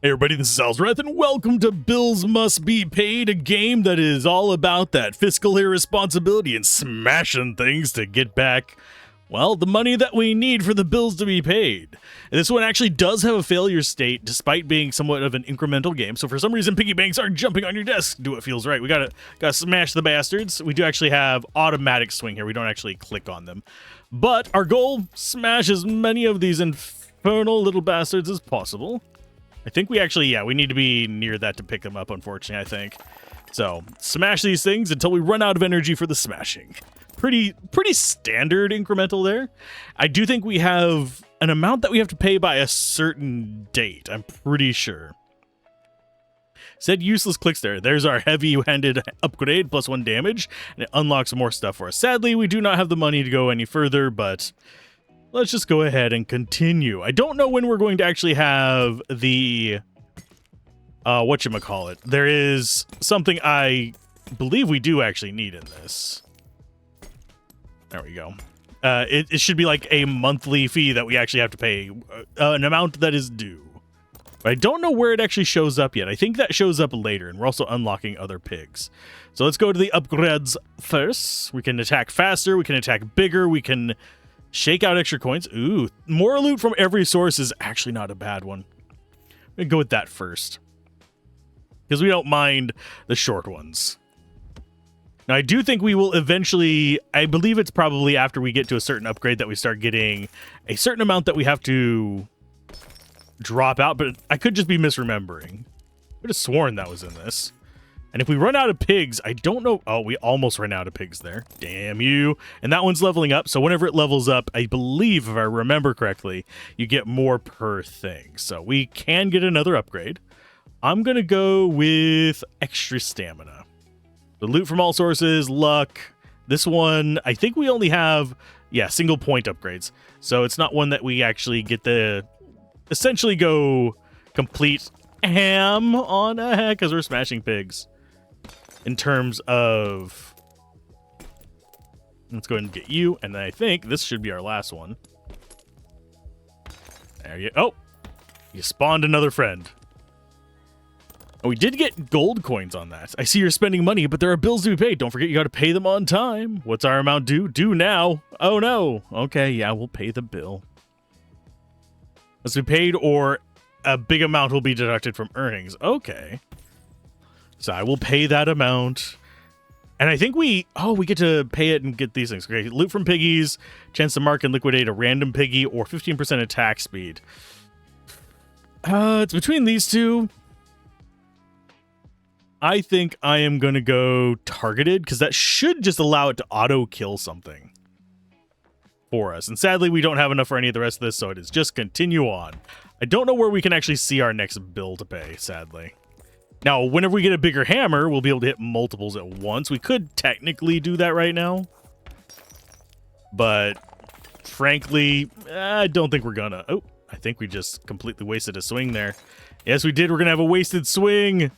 Hey everybody, this is Alzorath, and welcome to Bills Must Be Paid, a game that is all about that fiscal irresponsibility and smashing things to get back, well, the money that we need for the bills to be paid. And this one actually does have a failure state, despite being somewhat of an incremental game, so for some reason piggy banks aren't jumping on your desk. Do what feels right. We gotta smash the bastards. We do actually have automatic swing here. We don't actually click on them. But our goal, smash as many of these infernal little bastards as possible. I think we actually, we need to be near that to pick them up, unfortunately, I think. So, smash these things until we run out of energy for the smashing. Pretty standard incremental there. I do think we have an amount that we have to pay by a certain date, I'm pretty sure. Said useless clicks there. There's our heavy-handed upgrade, plus 1 damage, and it unlocks more stuff for us. Sadly, we do not have the money to go any further, but let's just go ahead and continue. I don't know when we're going to actually have the, whatchamacallit. There is something I believe we do actually need in this. There we go. It should be like a monthly fee that we actually have to pay, an amount that is due. But I don't know where it actually shows up yet. I think that shows up later, and we're also unlocking other pigs. So let's go to the upgrades first. We can attack faster, we can attack bigger, we can shake out extra coins. Ooh, more loot from every source is actually not a bad one. I'm gonna go with that first, because we don't mind the short ones. Now, I do think we will eventually, I believe it's probably after we get to a certain upgrade that we start getting a certain amount that we have to drop out, but I could just be misremembering. I could have sworn that was in this. And if we run out of pigs, I don't know. Oh, we almost ran out of pigs there. Damn you. And that one's leveling up. So whenever it levels up, I believe, if I remember correctly, you get more per thing. So we can get another upgrade. I'm going to go with extra stamina. The loot from all sources, luck. This one, I think we only have, single point upgrades. So it's not one that we actually get to essentially go complete ham on, because we're smashing pigs. In terms of, let's go ahead and get you, and I think this should be our last one. There you, you spawned another friend. Oh, we did get gold coins on that. I see you're spending money, but there are bills to be paid. Don't forget you got to pay them on time. What's our amount due? Due now. Oh no. Okay, yeah, we'll pay the bill. Must be paid, or a big amount will be deducted from earnings. Okay. So I will pay that amount. And I think we get to pay it and get these things. Okay, loot from piggies, chance to mark and liquidate a random piggy, or 15% attack speed. It's between these two. I think I am going to go targeted, because that should just allow it to auto-kill something for us. And sadly, we don't have enough for any of the rest of this, so it is just continue on. I don't know where we can actually see our next bill to pay, sadly. Now, whenever we get a bigger hammer, we'll be able to hit multiples at once. We could technically do that right now, but frankly, I don't think we're gonna. Oh, I think we just completely wasted a swing there. Yes, we did. We're gonna have a wasted swing.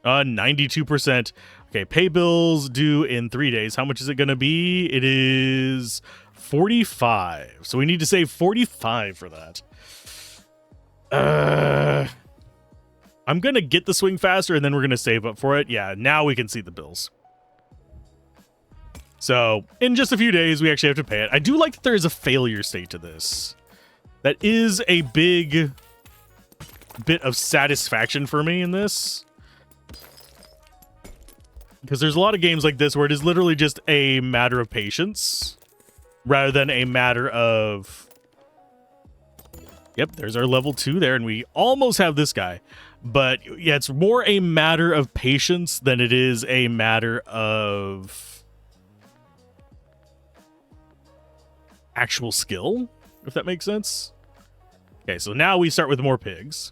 92%. Okay, pay bills due in 3 days. How much is it gonna be? It is 45. So we need to save 45 for that. I'm going to get the swing faster, and then we're going to save up for it. Yeah, now we can see the bills. So, in just a few days, we actually have to pay it. I do like that there is a failure state to this. That is a big bit of satisfaction for me in this. Because there's a lot of games like this where it is literally just a matter of patience, rather than a matter of... Yep, there's our level 2 there, and we almost have this guy. But yeah, it's more a matter of patience than it is a matter of actual skill, if that makes sense. Okay, so now we start with more pigs,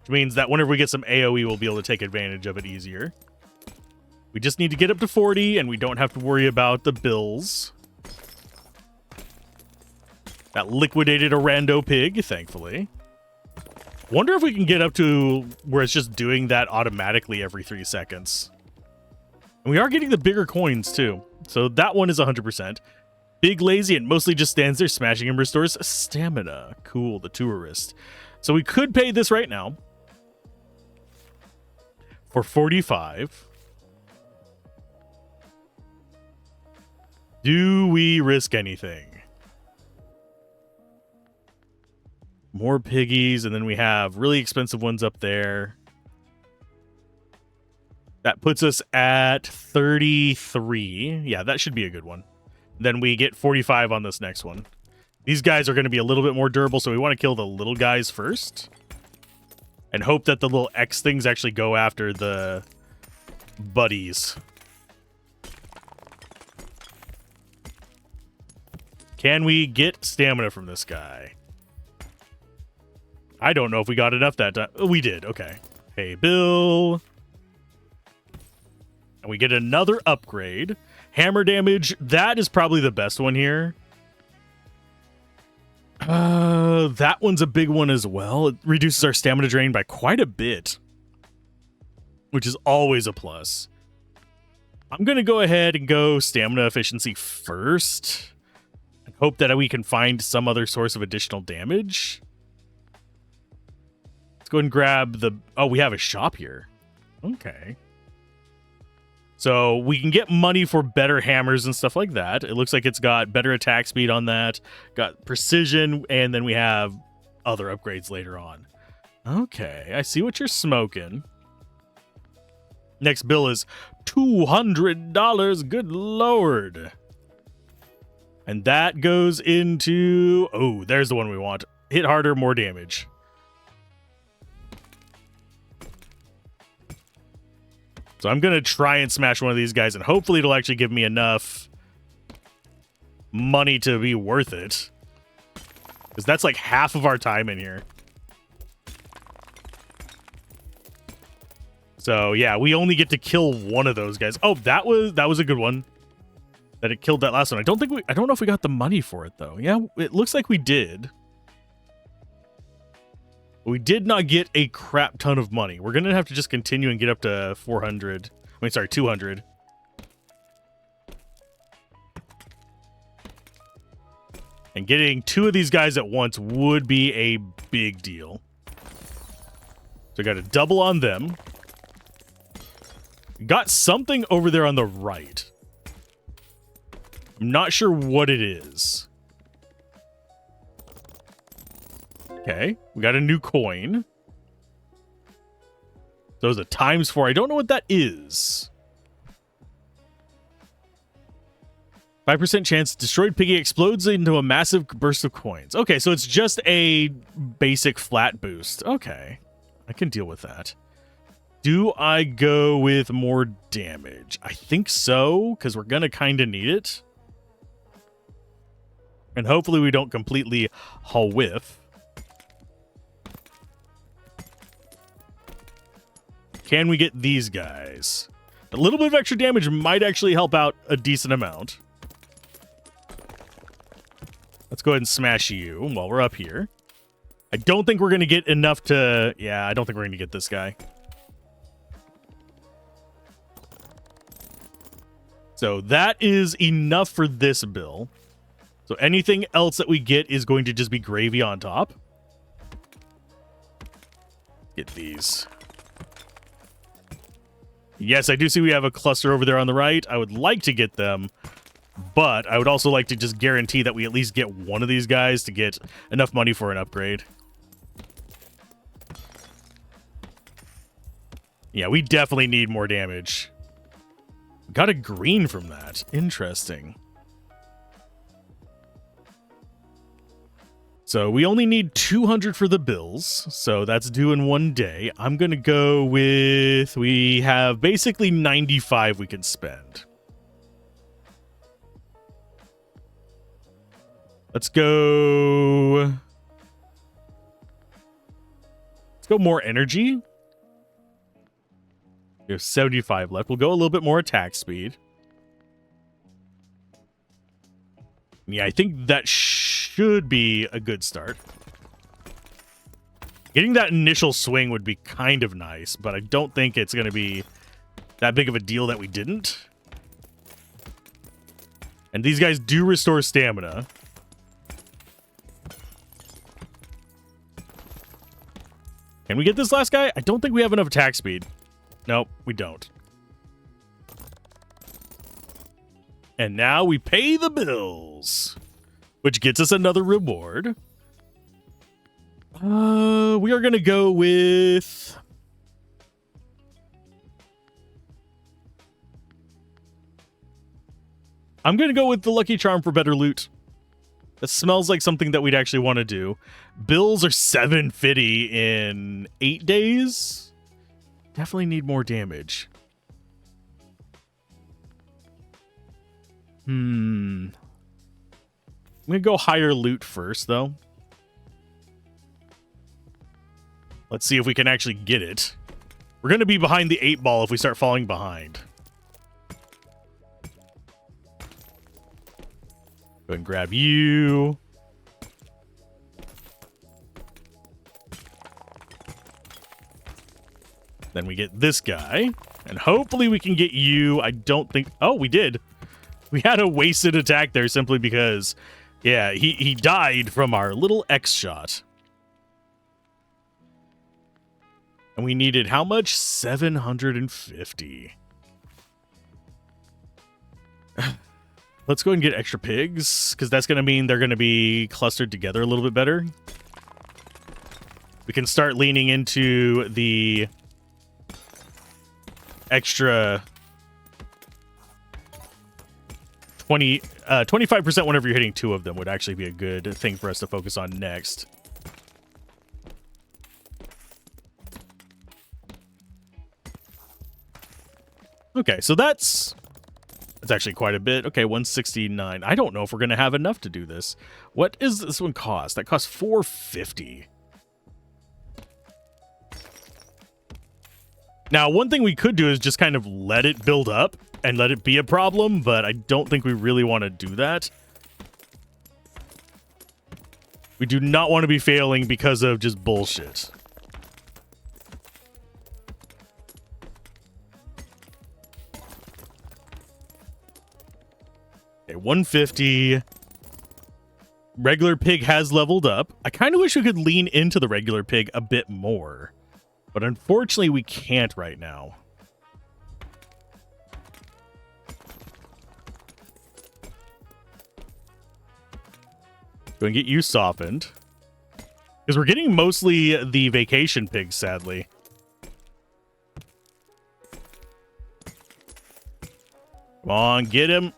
which means that whenever we get some AoE, we'll be able to take advantage of it easier. We just need to get up to 40, and we don't have to worry about the bills. That liquidated a rando pig, thankfully. Wonder if we can get up to where it's just doing that automatically every 3 seconds. And we are getting the bigger coins, too. So that one is 100%. Big lazy and mostly just stands there smashing and restores stamina. Cool, the tourist. So we could pay this right now for 45. Do we risk anything? More piggies, and then we have really expensive ones up there. That puts us at 33. Yeah, that should be a good one. Then we get 45 on this next one. These guys are going to be a little bit more durable, so we want to kill the little guys first. And hope that the little X things actually go after the buddies. Can we get stamina from this guy? I don't know if we got enough that time. We did. Okay. Hey, Bill. And we get another upgrade. Hammer damage. That is probably the best one here. That one's a big one as well. It reduces our stamina drain by quite a bit, which is always a plus. I'm going to go ahead and go stamina efficiency first and hope that we can find some other source of additional damage. Let's go ahead and grab the... Oh, we have a shop here. Okay. So we can get money for better hammers and stuff like that. It looks like it's got better attack speed on that, got precision, and then we have other upgrades later on. Okay, I see what you're smoking. Next bill is $200. Good Lord. And that goes into... Oh, there's the one we want. Hit harder, more damage. So I'm going to try and smash one of these guys, and hopefully it'll actually give me enough money to be worth it. Because that's like half of our time in here. So yeah, we only get to kill one of those guys. Oh, that was a good one. That it killed that last one. I don't know if we got the money for it though. Yeah, it looks like we did. We did not get a crap ton of money. We're going to have to just continue and get up to 400. I mean, sorry, 200. And getting two of these guys at once would be a big deal. So I got a double on them. Got something over there on the right. I'm not sure what it is. Okay, we got a new coin. Those are ×4. I don't know what that is. 5% chance destroyed piggy explodes into a massive burst of coins. Okay, so it's just a basic flat boost. Okay, I can deal with that. Do I go with more damage? I think so, because we're going to kind of need it. And hopefully we don't completely whiff. Can we get these guys? A little bit of extra damage might actually help out a decent amount. Let's go ahead and smash you while we're up here. I don't think we're going to get enough to... Yeah, I don't think we're going to get this guy. So that is enough for this bill. So anything else that we get is going to just be gravy on top. Get these. Yes, I do see we have a cluster over there on the right. I would like to get them, but I would also like to just guarantee that we at least get one of these guys to get enough money for an upgrade. Yeah, we definitely need more damage. Got a green from that. Interesting. So we only need 200 for the bills, so that's due in one day. I'm going to go with... We have basically 95 we can spend. Let's go... Let's go more energy. We have 75 left. We'll go a little bit more attack speed. Yeah, I think that should be a good start. Getting that initial swing would be kind of nice, but I don't think it's going to be that big of a deal that we didn't. And these guys do restore stamina. Can we get this last guy? I don't think we have enough attack speed. Nope, we don't. And now we pay the bills, which gets us another reward. We are going to go with... I'm going to go with the Lucky Charm for better loot. That smells like something that we'd actually want to do. Bills are 750 in 8 days. Definitely need more damage. I'm going to go higher loot first, though. Let's see if we can actually get it. We're going to be behind the 8-ball if we start falling behind. Go ahead and grab you. Then we get this guy. And hopefully we can get you. I don't think... Oh, we did. We had a wasted attack there simply because... Yeah, he died from our little X shot. And we needed how much? 750. Let's go and get extra pigs, because that's going to mean they're going to be clustered together a little bit better. We can start leaning into the extra 25% whenever you're hitting 2 of them would actually be a good thing for us to focus on next. Okay, so that's actually quite a bit. Okay, 169. I don't know if we're going to have enough to do this. What does this one cost? That costs 450. Now, one thing we could do is just kind of let it build up and let it be a problem, but I don't think we really want to do that. We do not want to be failing because of just bullshit. Okay, 150. Regular pig has leveled up. I kind of wish we could lean into the regular pig a bit more. But unfortunately, we can't right now. Go and get you softened. Because we're getting mostly the vacation pigs, sadly. Come on, get him.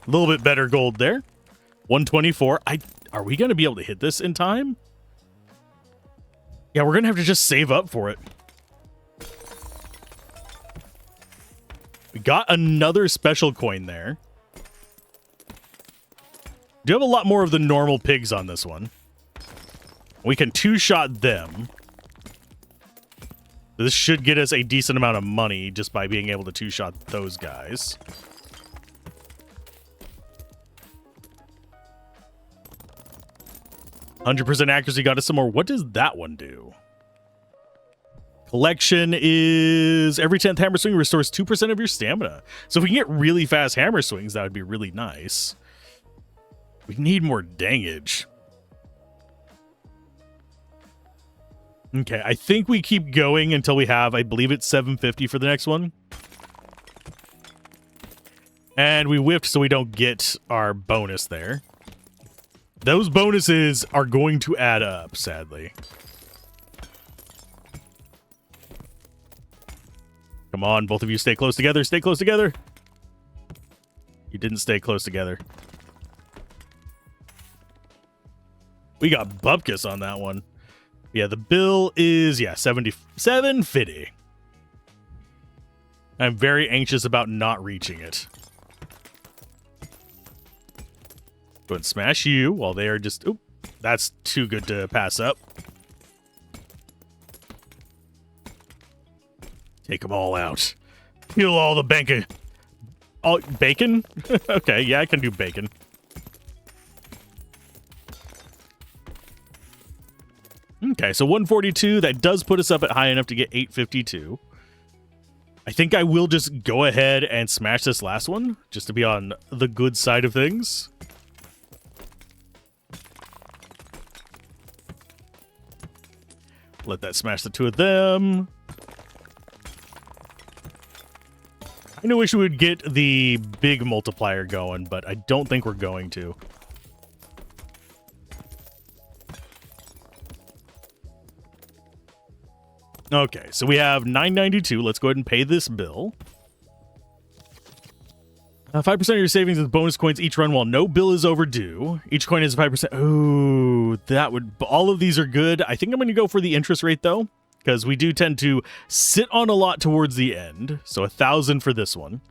A little bit better gold there. 124. Are we going to be able to hit this in time? Yeah, we're going to have to just save up for it. We got another special coin there. Do have a lot more of the normal pigs on this one. We can two-shot them. This should get us a decent amount of money just by being able to two-shot those guys. %100% accuracy got us some more. What does that one do? Collection is every 10th hammer swing restores 2% of your stamina. So if we can get really fast hammer swings, that would be really nice. We need more dangage. Okay, I think we keep going until we have, I believe it's 750 for the next one. And we whiffed so we don't get our bonus there. Those bonuses are going to add up, sadly. Come on, both of you stay close together. Stay close together. You didn't stay close together. We got bupkis on that one. Yeah, the bill is, 750. I'm very anxious about not reaching it. Go and smash you while they are just... Oop, that's too good to pass up. Take them all out. Peel all the bacon. Oh, bacon? Okay, yeah, I can do bacon. Okay, so 142. That does put us up at high enough to get 852. I think I will just go ahead and smash this last one, just to be on the good side of things. Let that smash the two of them. I wish we would get the big multiplier going, but I don't think we're going to. Okay, so we have $9.92. Let's go ahead and pay this bill. 5% of your savings with bonus coins each run while no bill is overdue. Each coin is 5%. Ooh, that would... All of these are good. I think I'm going to go for the interest rate, though, because we do tend to sit on a lot towards the end. So 1,000 for this one.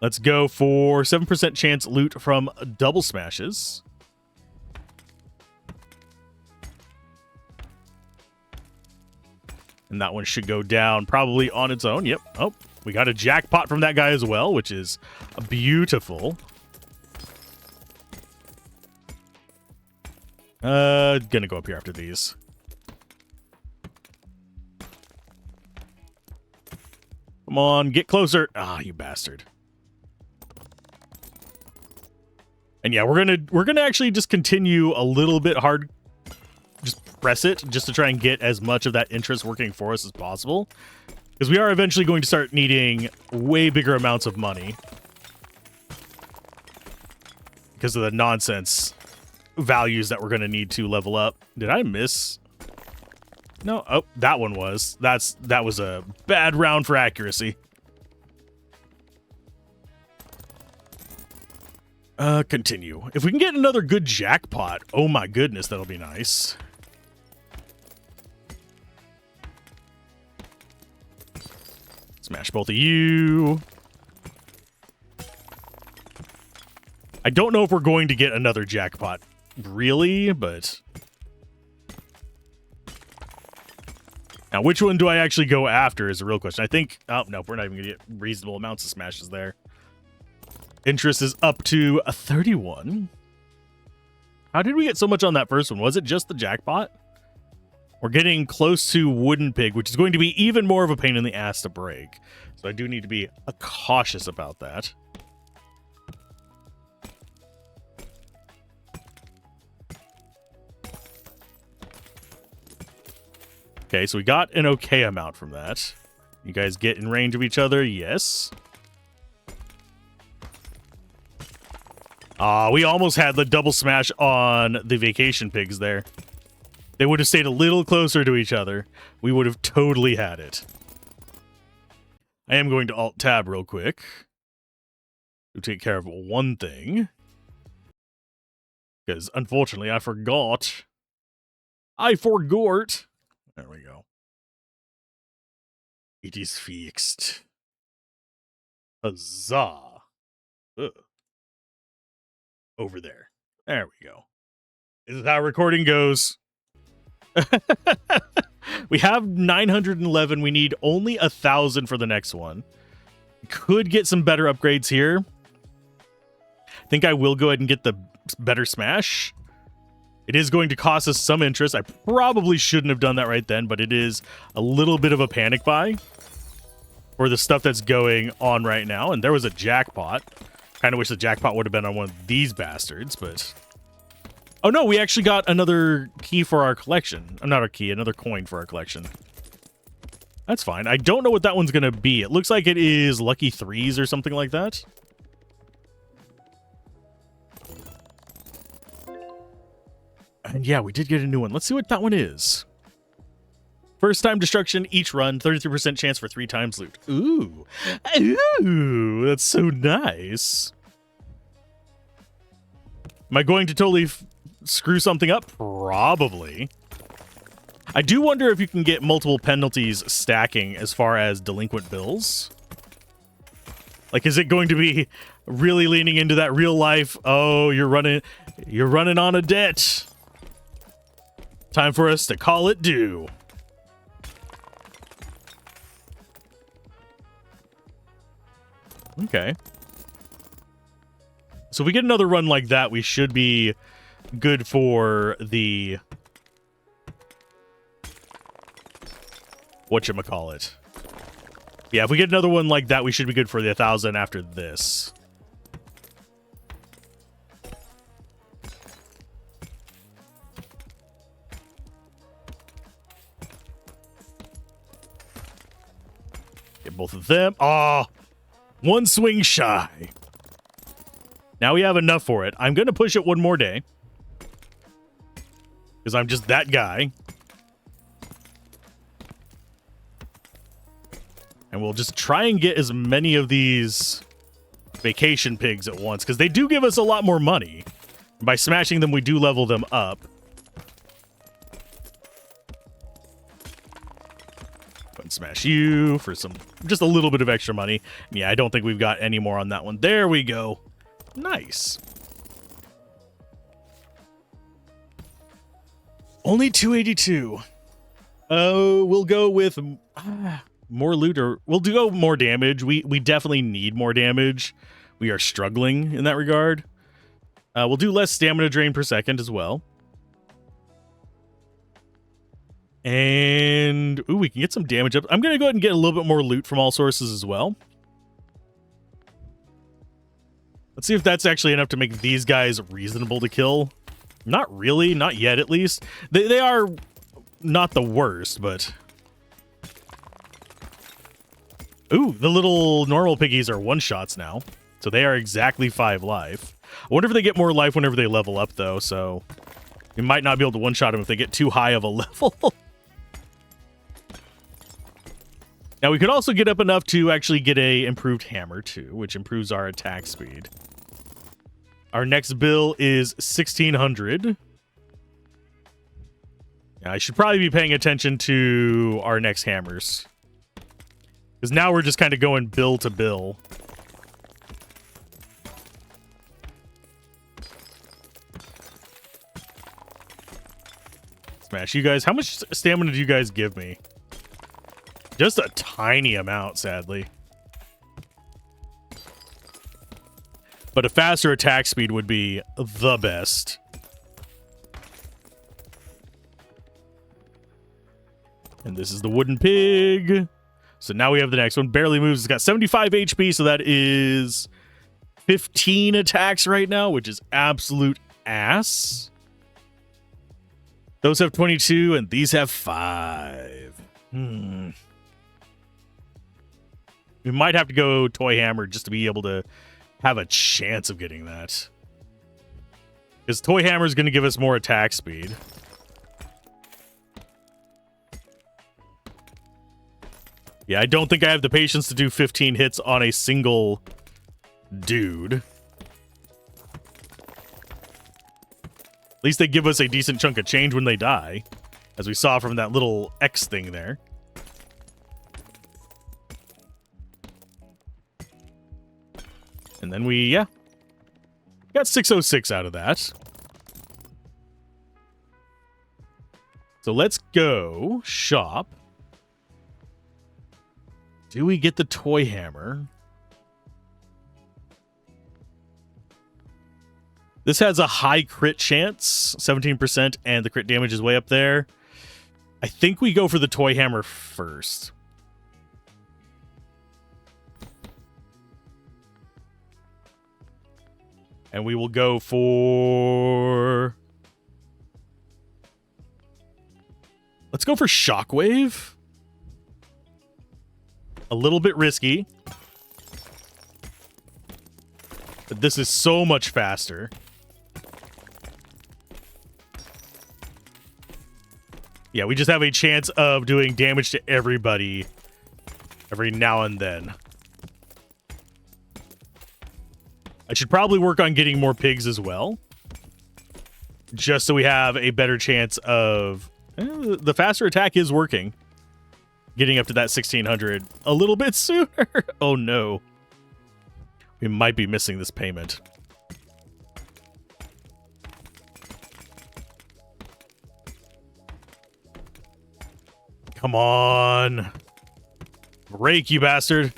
Let's go for 7% chance loot from double smashes. And that one should go down probably on its own. Yep. Oh, we got a jackpot from that guy as well, which is beautiful. Gonna go up here after these. Come on, get closer. Ah, you bastard. And yeah, we're gonna actually just continue a little bit hard. Just press it just to try and get as much of that interest working for us as possible. Because we are eventually going to start needing way bigger amounts of money. Because of the nonsense values that we're going to need to level up. Did I miss? No. Oh, that one was. That was a bad round for accuracy. Continue. If we can get another good jackpot, oh my goodness, that'll be nice. Smash both of you. I don't know if we're going to get another jackpot, really, but... Now, which one do I actually go after is a real question. I think... Oh, no, we're not even going to get reasonable amounts of smashes there. Interest is up to a 31. How did we get so much on that first one? Was it just the jackpot? We're getting close to Wooden Pig, which is going to be even more of a pain in the ass to break. So I do need to be cautious about that. Okay, so we got an okay amount from that. You guys get in range of each other? Yes. We almost had the double smash on the vacation pigs there. They would have stayed a little closer to each other. We would have totally had it. I am going to Alt-Tab real quick to take care of one thing. Because, unfortunately, I forgot. There we go. It is fixed. Huzzah. Ugh. Over there. There we go. This is how recording goes. We have 911. We need only 1,000 for the next one. Could get some better upgrades here. I think I will go ahead and get the better smash. It is going to cost us some interest. I probably shouldn't have done that right then, but it is a little bit of a panic buy for the stuff that's going on right now. And there was a jackpot. Kind of wish the jackpot would have been on one of these bastards, but... Oh no, we actually got another key for our collection. Not a key, another coin for our collection. That's fine. I don't know what that one's going to be. It looks like it is Lucky Threes or something like that. And yeah, we did get a new one. Let's see what that one is. First time destruction each run, 33% chance for 3 times loot. Ooh. Ooh, that's so nice. Am I going to totally screw something up? Probably. I do wonder if you can get multiple penalties stacking as far as delinquent bills. Like, is it going to be really leaning into that real life? Oh, you're running on a debt. Time for us to call it due. Okay. So if we get another run like that, we should be good for the... whatchamacallit. Yeah, if we get another one like that, we should be good for the 1,000 after this. Get both of them. Ah, one swing shy. Now we have enough for it. I'm going to push it one more day. Because I'm just that guy. And we'll just try and get as many of these vacation pigs at once. Because they do give us a lot more money. By smashing them, we do level them up. Go and smash you for some, just a little bit of extra money. Yeah, I don't think we've got any more on that one. There we go. Nice. Only 282. We'll go with more loot, or we'll go more damage. We definitely need more damage. We are struggling in that regard. We'll do less stamina drain per second as well. And ooh, we can get some damage up. I'm going to go ahead and get a little bit more loot from all sources as well. Let's see if that's actually enough to make these guys reasonable to kill. Not really, not yet at least. They are not the worst, but... Ooh, the little normal piggies are one-shots now. So they are exactly 5 life. I wonder if they get more life whenever they level up, though, so... We might not be able to one-shot them if they get too high of a level. Now, we could also get up enough to actually get a improved hammer, too, which improves our attack speed. Our next bill is 1,600. Yeah, I should probably be paying attention to our next hammers. Because now we're just kind of going bill to bill. Smash you guys. How much stamina do you guys give me? Just a tiny amount, sadly. But a faster attack speed would be the best. And this is the wooden pig. So now we have the next one. Barely moves. It's got 75 HP, so that is 15 attacks right now, which is absolute ass. Those have 22, and these have 5. We might have to go Toy Hammer just to be able to have a chance of getting that. Because Toy Hammer is going to give us more attack speed. Yeah, I don't think I have the patience to do 15 hits on a single dude. At least they give us a decent chunk of change when they die, as we saw from that little X thing there. And then we, yeah, got 606 out of that. So let's go shop. Do we get the Toy Hammer? This has a high crit chance, 17%, and the crit damage is way up there. I think we go for the Toy Hammer first. And we will go for... Let's go for Shockwave. A little bit risky. But this is so much faster. Yeah, we just have a chance of doing damage to everybody every now and then. I should probably work on getting more pigs as well. Just so we have a better chance of... the faster attack is working. Getting up to that 1,600 a little bit sooner. Oh no. We might be missing this payment. Come on. Break, you bastard.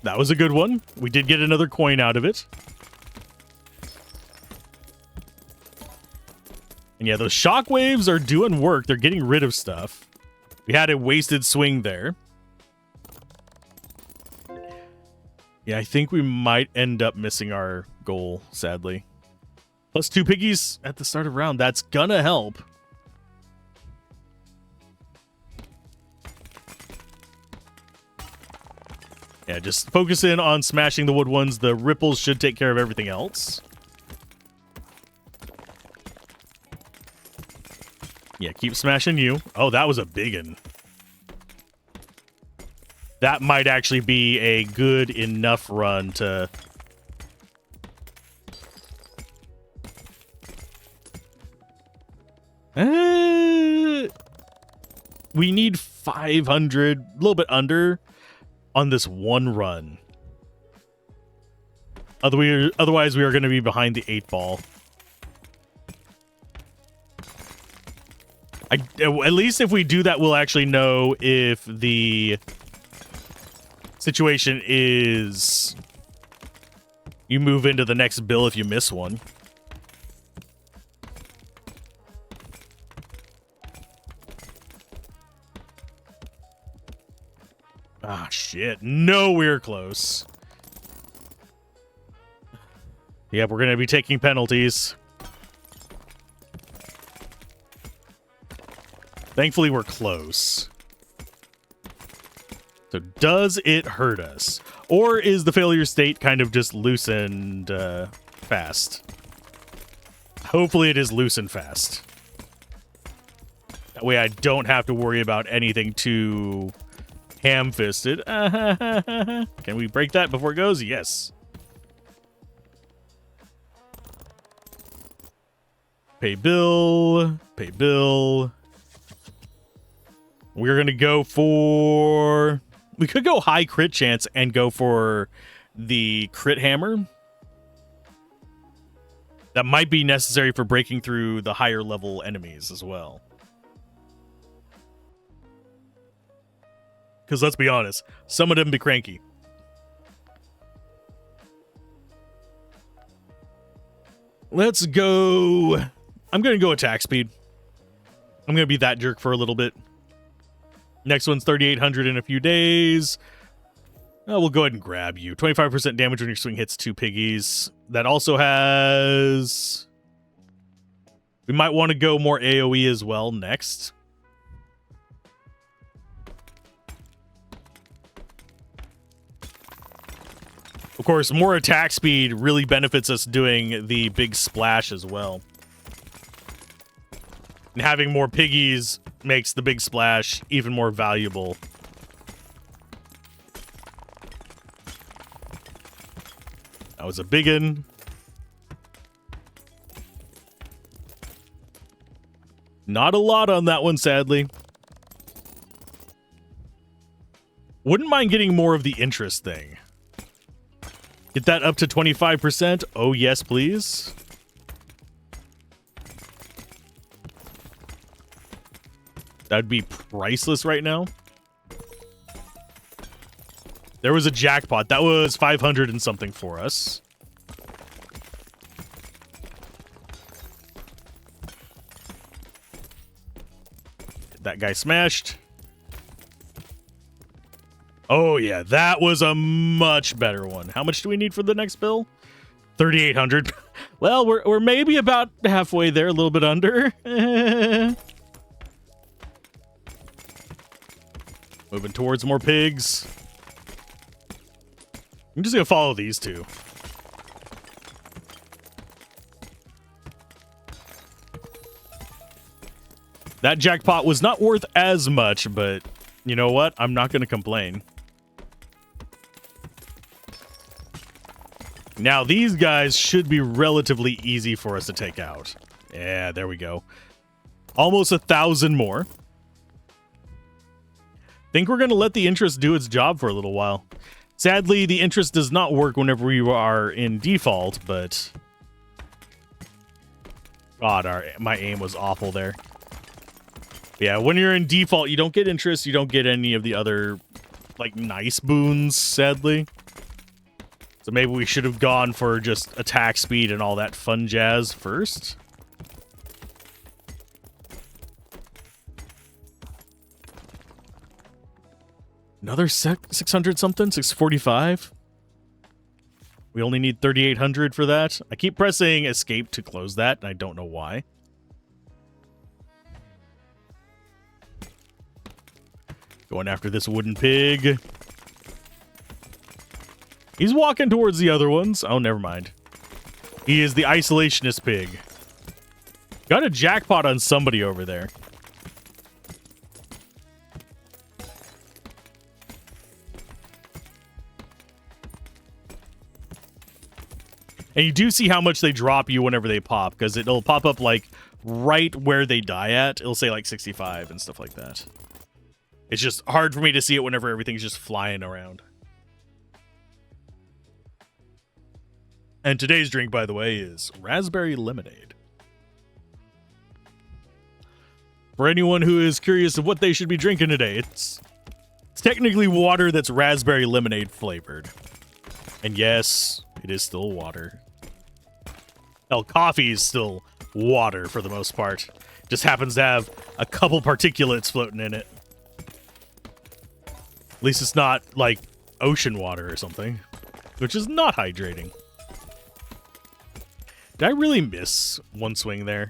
That was a good one. We did get another coin out of it. And yeah, those shockwaves are doing work. They're getting rid of stuff. We had a wasted swing there. Yeah, I think we might end up missing our goal, sadly. Plus 2 piggies at the start of round. That's gonna help. Yeah, just focus in on smashing the wood ones. The ripples should take care of everything else. Yeah, keep smashing you. Oh, that was a big one. That might actually be a good enough run to... we need 500, a little bit under, on this one run. Otherwise, we are going to be behind the 8-ball. At least if we do that, we'll actually know if the situation is you move into the next bill if you miss one. Ah, shit. Nowhere close. Yep, we're going to be taking penalties. Thankfully, we're close. So does it hurt us? Or is the failure state kind of just loosened fast? Hopefully it is loosened fast. That way I don't have to worry about anything too ham-fisted. Can we break that before it goes? Yes. Pay bill. Pay bill. We're going to go for... We could go high crit chance and go for the crit hammer. That might be necessary for breaking through the higher level enemies as well. Because let's be honest, some of them be cranky. Let's go... I'm going to go attack speed. I'm going to be that jerk for a little bit. Next one's 3,800 in a few days. Oh, we'll go ahead and grab you. 25% damage when your swing hits 2 piggies. That also has... We might want to go more AoE as well next. Of course, more attack speed really benefits us doing the big splash as well. And having more piggies makes the big splash even more valuable. That was a big one. Not a lot on that one, sadly. Wouldn't mind getting more of the interest thing. Get that up to 25%. Oh, yes, please. That'd be priceless right now. There was a jackpot. That was 500 and something for us. Get that guy smashed. Oh, yeah. That was a much better one. How much do we need for the next bill? 3,800. Well, we're maybe about halfway there, a little bit under. Moving towards more pigs. I'm just going to follow these two. That jackpot was not worth as much, but you know what? I'm not going to complain. Now, these guys should be relatively easy for us to take out. Yeah, there we go. Almost 1,000 more. Think we're going to let the interest do its job for a little while. Sadly, the interest does not work whenever you are in default, but... God, my aim was awful there. Yeah, when you're in default, you don't get interest, you don't get any of the other, like, nice boons, sadly. So maybe we should have gone for just attack speed and all that fun jazz first. Another 600 something? 645? We only need 3,800 for that. I keep pressing escape to close that, and I don't know why. Going after this wooden pig. He's walking towards the other ones. Oh, never mind. He is the isolationist pig. Got a jackpot on somebody over there. And you do see how much they drop you whenever they pop, because it'll pop up, like, right where they die at. It'll say, like, 65 and stuff like that. It's just hard for me to see it whenever everything's just flying around. And today's drink, by the way, is raspberry lemonade. For anyone who is curious of what they should be drinking today, it's technically water that's raspberry lemonade flavored. And yes, it is still water. Hell, coffee is still water for the most part. Just happens to have a couple particulates floating in it. At least it's not like ocean water or something, which is not hydrating. Did I really miss one swing there?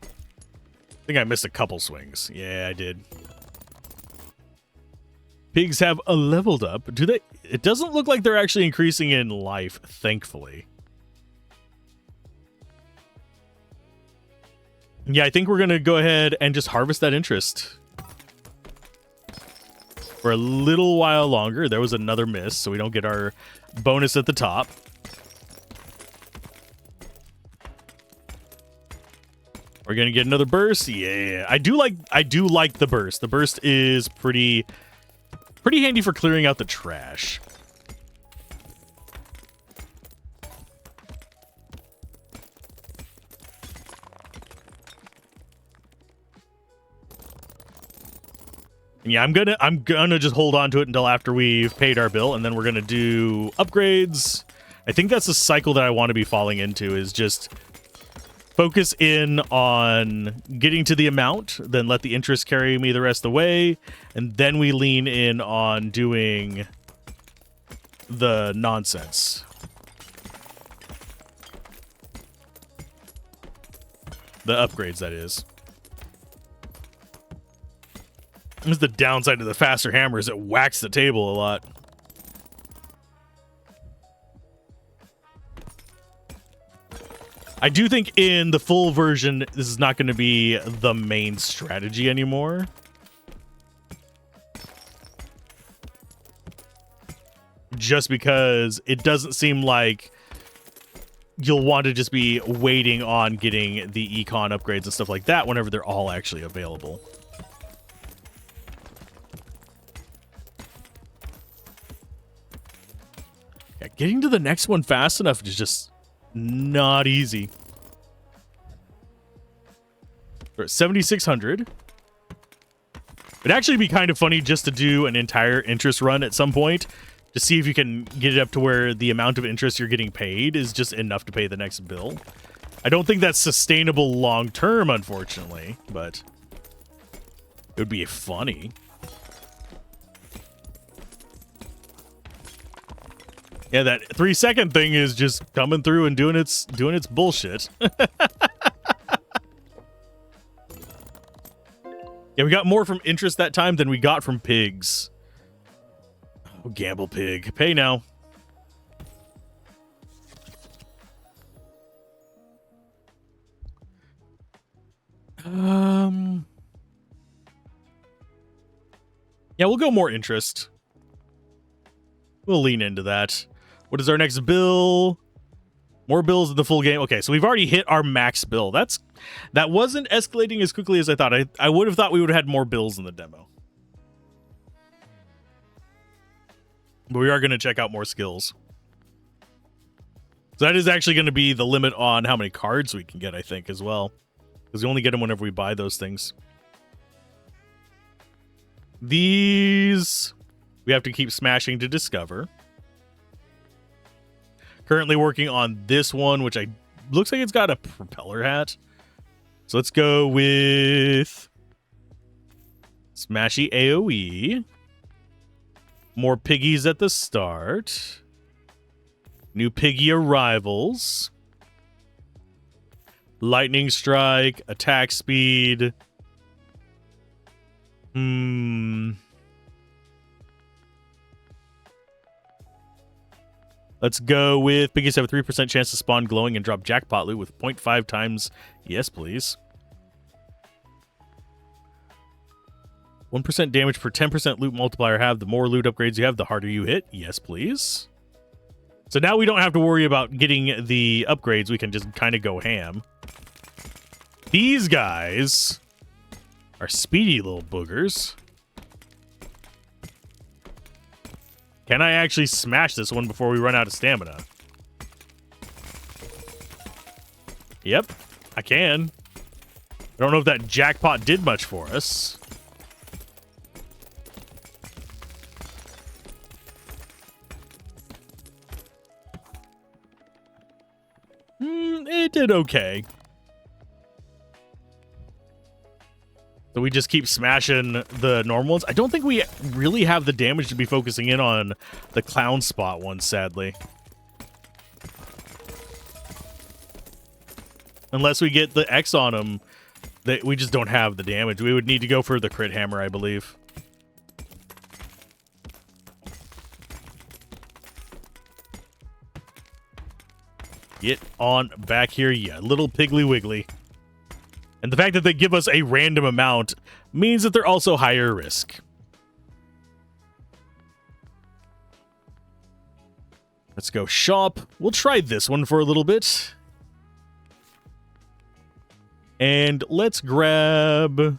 I think I missed a couple swings. Yeah, I did. Pigs have leveled up. Do they? It doesn't look like they're actually increasing in life, thankfully. Yeah, I think we're going to go ahead and just harvest that interest. For a little while longer. There was another miss, so we don't get our bonus at the top. We're going to get another burst. Yeah, I do like the burst. The burst is pretty handy for clearing out the trash. Yeah, I'm gonna just hold on to it until after we've paid our bill, and then we're gonna do upgrades. I think that's the cycle that I want to be falling into, is just focus in on getting to the amount, then let the interest carry me the rest of the way, and then we lean in on doing the nonsense. The upgrades, that is. This is the downside of the faster hammer, is it whacks the table a lot. I do think in the full version, this is not going to be the main strategy anymore. Just because it doesn't seem like you'll want to just be waiting on getting the econ upgrades and stuff like that whenever they're all actually available. Yeah, getting to the next one fast enough is just not easy. We're at 7,600. It'd actually be kind of funny just to do an entire interest run at some point to see if you can get it up to where the amount of interest you're getting paid is just enough to pay the next bill. I don't think that's sustainable long term, unfortunately, but it would be funny. Yeah, that 3-second thing is just coming through and doing its bullshit. Yeah, we got more from interest that time than we got from pigs. Oh, gamble pig. Pay now. Yeah, we'll go more interest. We'll lean into that. What is our next bill? More bills in the full game. Okay, so we've already hit our max bill. That wasn't escalating as quickly as I thought. I would have thought we would have had more bills in the demo. But we are going to check out more skills. So that is actually going to be the limit on how many cards we can get, I think, as well. Because we only get them whenever we buy those things. These we have to keep smashing to discover. Currently working on this one, which looks like it's got a propeller hat. So let's go with Smashy AoE. More piggies at the start. New piggy arrivals. Lightning strike, attack speed. Let's go with piggies have a 3% chance to spawn glowing and drop jackpot loot with 0.5 times. Yes, please. 1% damage per 10% loot multiplier have. The more loot upgrades you have, the harder you hit. Yes, please. So now we don't have to worry about getting the upgrades. We can just kind of go ham. These guys are speedy little boogers. Can I actually smash this one before we run out of stamina? Yep, I can. I don't know if that jackpot did much for us. It did okay. So we just keep smashing the normal ones. I don't think we really have the damage to be focusing in on the clown spot ones, sadly. Unless we get the X on them, we just don't have the damage. We would need to go for the crit hammer, I believe. Get on back here, you little piggly wiggly. And the fact that they give us a random amount means that they're also higher risk. Let's go shop. We'll try this one for a little bit. And let's grab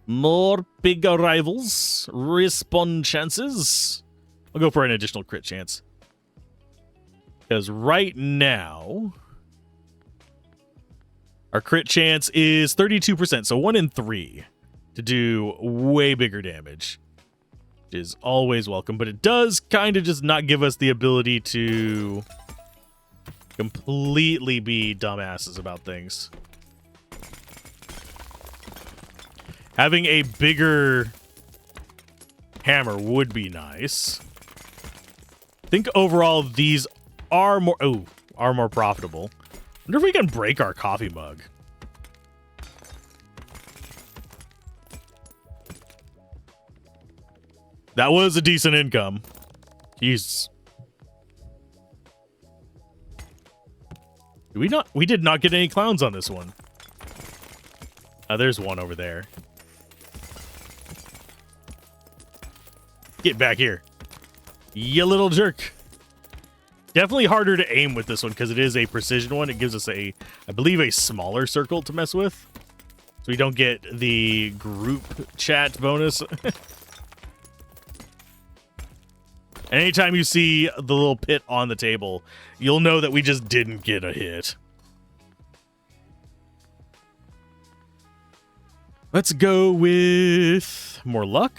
more big arrivals. Respawn chances. I'll go for an additional crit chance. Because right now, our crit chance is 32%, so 1 in 3 to do way bigger damage, which is always welcome. But it does kind of just not give us the ability to completely be dumbasses about things. Having a bigger hammer would be nice. I think overall these are more profitable. I wonder if we can break our coffee mug. That was a decent income. Jeez. We did not get any clowns on this one. There's one over there. Get back here, you little jerk. Definitely harder to aim with this one because it is a precision one. It gives us I believe, a smaller circle to mess with. So we don't get the group chat bonus. Anytime you see the little pit on the table, you'll know that we just didn't get a hit. Let's go with more luck.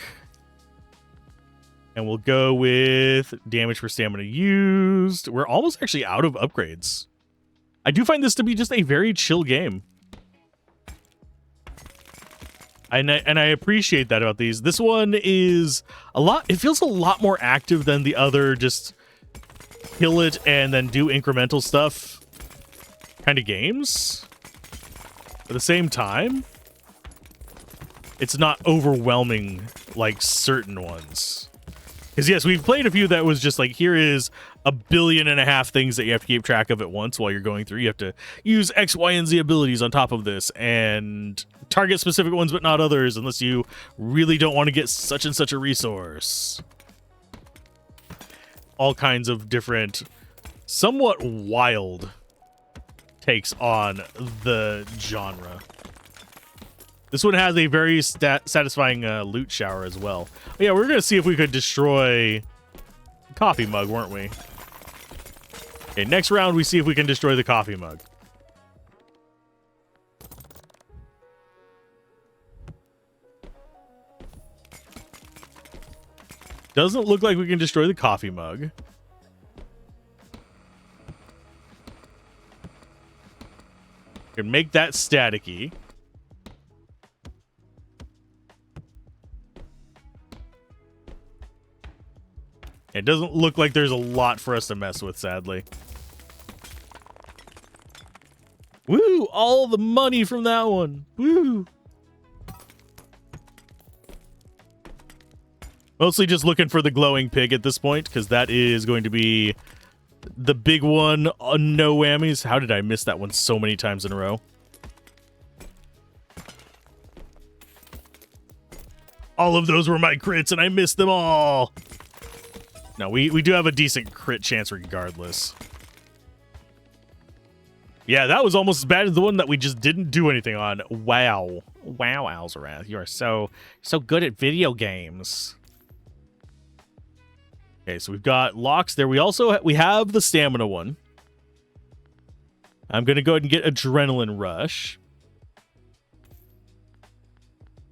And we'll go with damage for stamina used. We're almost actually out of upgrades. I do find this to be just a very chill game. And I appreciate that about these. This one is it feels a lot more active than the other just kill it and then do incremental stuff kind of games. At the same time, it's not overwhelming like certain ones. Because yes, we've played a few that was just like, here is 1.5 billion things that you have to keep track of at once while you're going through. You have to use X, Y, and Z abilities on top of this and target specific ones but not others unless you really don't want to get such and such a resource. All kinds of different, somewhat wild takes on the genre. This one has a very satisfying loot shower as well. Oh, yeah, we're going to see if we could destroy the coffee mug, weren't we? Okay, next round, we see if we can destroy the coffee mug. Doesn't look like we can destroy the coffee mug. We can make that staticky. It doesn't look like there's a lot for us to mess with, sadly. Woo! All the money from that one. Woo! Mostly just looking for the glowing pig at this point, because that is going to be the big one, no whammies. How did I miss that one so many times in a row? All of those were my crits, and I missed them all. No, we do have a decent crit chance regardless. Yeah, that was almost as bad as the one that we just didn't do anything on. Wow. Wow, Alzorath. You are so good at video games. Okay, so we've got locks there. We have the stamina one. I'm going to go ahead and get Adrenaline Rush.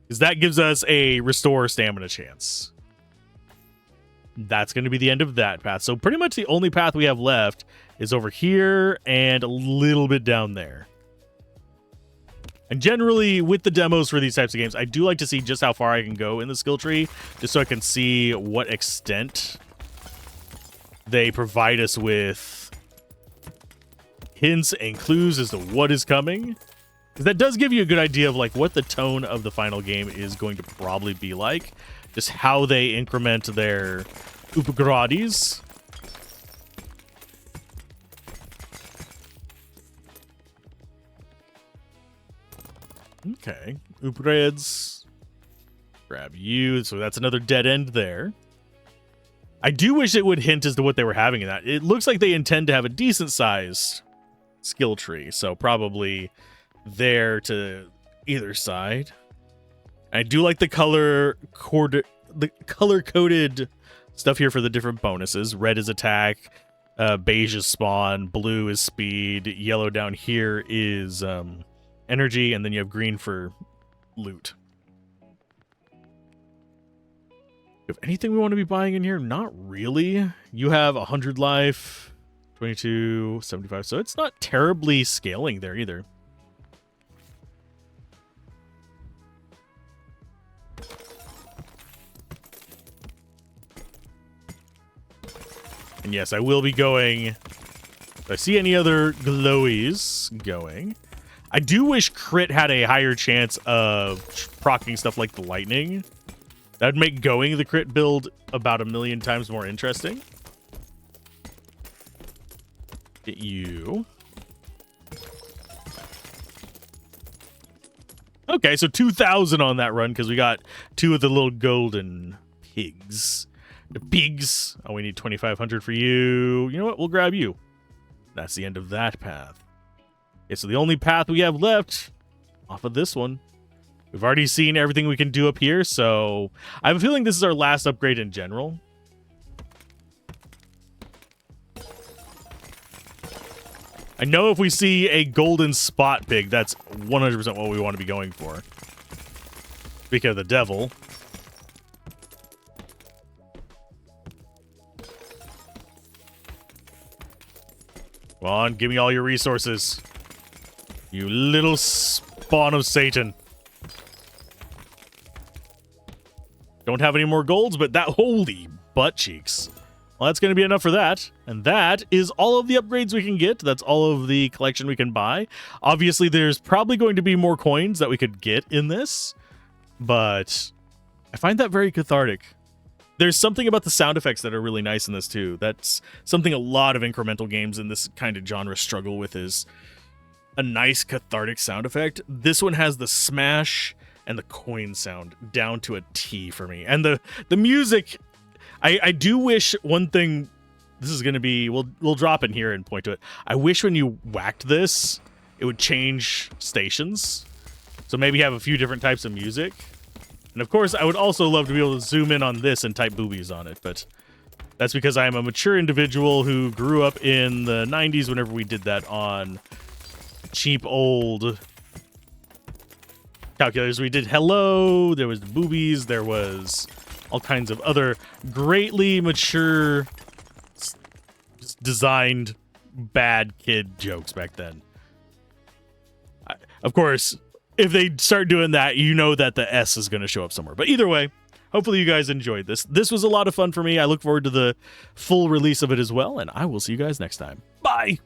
Because that gives us a restore stamina chance. That's going to be the end of that path. So pretty much the only path we have left is over here and a little bit down there. And generally, with the demos for these types of games, I do like to see just how far I can go in the skill tree, just so I can see what extent they provide us with hints and clues as to what is coming. Because that does give you a good idea of like what the tone of the final game is going to probably be like. Just how they increment their upgrades. Okay, upgrades. Grab you. So that's another dead end there. I do wish it would hint as to what they were having in that. It looks like they intend to have a decent sized skill tree. So probably there to either side. I do like the color coded stuff here for the different bonuses. Red is attack, beige is spawn, blue is speed, yellow down here is energy, and then you have green for loot. If anything we want to be buying in here, not really. You have 100 life, 22, 75, so it's not terribly scaling there either. And yes, I will be going. If I see any other glowies going. I do wish crit had a higher chance of proccing stuff like the lightning. That would make going the crit build about 1,000,000 times more interesting. Get you. Okay, so 2,000 on that run because we got 2 of the little golden pigs. The pigs. Oh, we need 2,500 for you. You know what? We'll grab you. That's the end of that path. Okay, so the only path we have left off of this one. We've already seen everything we can do up here, so I have a feeling this is our last upgrade in general. I know if we see a golden spot pig, that's 100% what we want to be going for. Speaking of the devil. Come on, give me all your resources. You little spawn of Satan. Don't have any more golds, but that, holy butt cheeks. Well, that's going to be enough for that. And that is all of the upgrades we can get. That's all of the collection we can buy. Obviously, there's probably going to be more coins that we could get in this, but I find that very cathartic. There's something about the sound effects that are really nice in this too. That's something a lot of incremental games in this kind of genre struggle with, is a nice cathartic sound effect. This one has the smash and the coin sound down to a T for me. And the music, I do wish one thing, this is going to be, we'll drop in here and point to it. I wish when you whacked this, it would change stations. So maybe have a few different types of music. And of course, I would also love to be able to zoom in on this and type boobies on it, but that's because I am a mature individual who grew up in the 90s whenever we did that on cheap old calculators. We did hello, there was boobies, there was all kinds of other greatly mature, designed bad kid jokes back then. Of course, if they start doing that, you know that the S is going to show up somewhere. But either way, hopefully you guys enjoyed this. This was a lot of fun for me. I look forward to the full release of it as well, and I will see you guys next time. Bye!